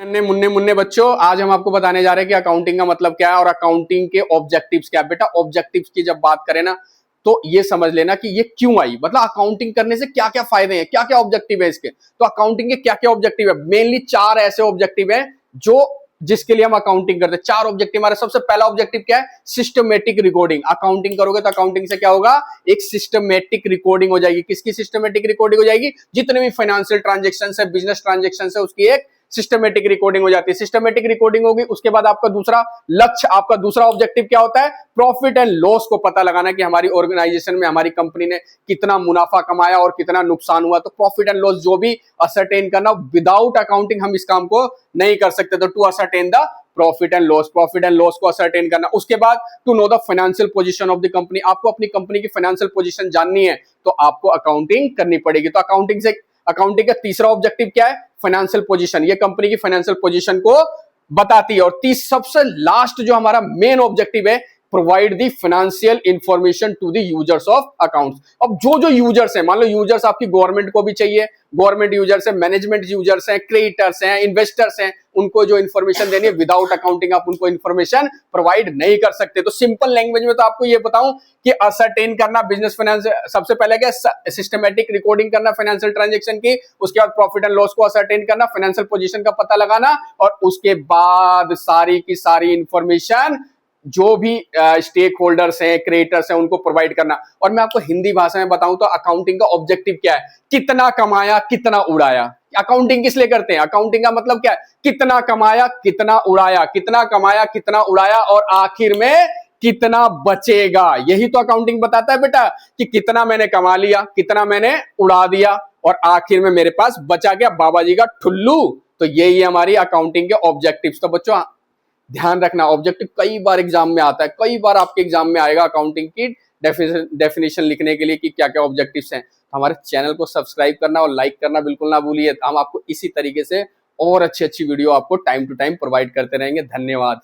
नन्हे मुन्ने मुन्ने बच्चों, आज हम आपको बताने जा रहे हैं कि अकाउंटिंग का मतलब क्या है और अकाउंटिंग के ऑब्जेक्टिव्स क्या है। बेटा ऑब्जेक्टिव्स की जब बात करें ना तो ये समझ लेना कि ये क्यों आई, मतलब अकाउंटिंग करने से क्या क्या फायदे हैं, क्या क्या ऑब्जेक्टिव है इसके। तो अकाउंटिंग के क्या क्या ऑब्जेक्टिव है, मेनली चार ऐसे ऑब्जेक्टिव है जो जिसके लिए हम अकाउंटिंग करते हैं। चार ऑब्जेक्टिव हमारे। सबसे पहला ऑब्जेक्टिव क्या है, सिस्टमेटिक रिकॉर्डिंग। अकाउंटिंग करोगे तो अकाउंटिंग से क्या होगा, एक सिस्टमेटिक रिकॉर्डिंग हो जाएगी। किसकी सिस्टमेटिक रिकॉर्डिंग हो जाएगी, जितने भी फाइनेंशियल ट्रांजेक्शन है, बिजनेस ट्रांजेक्शन है, उसकी एक सिस्टमेटिक रिकॉर्डिंग हो जाती है। सिस्टमेटिक रिकॉर्डिंग होगी, उसके बाद आपका दूसरा लक्ष्य, आपका दूसरा ऑब्जेक्टिव क्या होता है, प्रॉफिट एंड लॉस को पता लगाना कि हमारी ऑर्गेनाइजेशन में हमारी कंपनी ने कितना मुनाफा कमाया और कितना नुकसान हुआ। तो प्रॉफिट एंड लॉस जो भी असरटेन करना, विदाउट अकाउंटिंग हम इस काम को नहीं कर सकते। तो to ascertain the profit and loss को असरटेन करना। उसके बाद to know the financial position of the company, आपको अपनी कंपनी की फाइनेंशियल पोजीशन जाननी है तो आपको अकाउंटिंग करनी पड़ेगी। तो अकाउंटिंग का तीसरा ऑब्जेक्टिव क्या है, फाइनेंशियल पोजीशन। ये कंपनी की फाइनेंशियल पोजीशन को बताती है। और सबसे लास्ट जो हमारा मेन ऑब्जेक्टिव है, provide the financial information to the users of accounts. अब जो जो यूजर्स हैं, मान लो यूजर्स आपकी गवर्नमेंट को भी चाहिए, गवर्नमेंट यूजर्स है, मैनेजमेंट यूजर्स हैं, क्रेडिटर्स हैं, इन्वेस्टर्स हैं, उनको जो इन्फॉर्मेशन देनी है, विदाउट अकाउंटिंग आप उनको इन्फॉर्मेशन प्रोवाइड नहीं कर सकते। तो सिंपल लैंग्वेज में तो आपको ये बताऊं कि असरटेन करना बिजनेस फाइनेंस, सबसे पहले क्या, सिस्टमेटिक रिकॉर्डिंग करना फाइनेंशियल ट्रांजेक्शन की, उसके बाद प्रॉफिट एंड लॉस को असरटेन करना, फाइनेंशियल पोजीशन का पता लगाना, और उसके बाद सारी की सारी इंफॉर्मेशन जो भी स्टेक होल्डर्स हैं, क्रिएटर्स हैं, उनको प्रोवाइड करना। और मैं आपको हिंदी भाषा में बताऊं तो अकाउंटिंग का ऑब्जेक्टिव क्या है, कितना कमाया कितना उड़ाया। अकाउंटिंग किस लिए करते हैं, अकाउंटिंग का मतलब क्या है, कितना कमाया कितना उड़ाया, कितना कमाया कितना उड़ाया, और आखिर में कितना बचेगा। यही तो अकाउंटिंग बताता है बेटा, कि कितना मैंने कमा लिया, कितना मैंने उड़ा दिया, और आखिर में मेरे पास बचा गया बाबा जी का ठुल्लू। तो यही हमारी अकाउंटिंग के ऑब्जेक्टिव्स। तो बच्चों ध्यान रखना, ऑब्जेक्टिव कई बार एग्जाम में आता है, कई बार आपके एग्जाम में आएगा अकाउंटिंग की डेफिनेशन लिखने के लिए कि क्या क्या ऑब्जेक्टिव्स हैं। हमारे चैनल को सब्सक्राइब करना और लाइक करना बिल्कुल ना भूलिए। हम आपको इसी तरीके से और अच्छी अच्छी वीडियो आपको टाइम टू टाइम प्रोवाइड करते रहेंगे। धन्यवाद।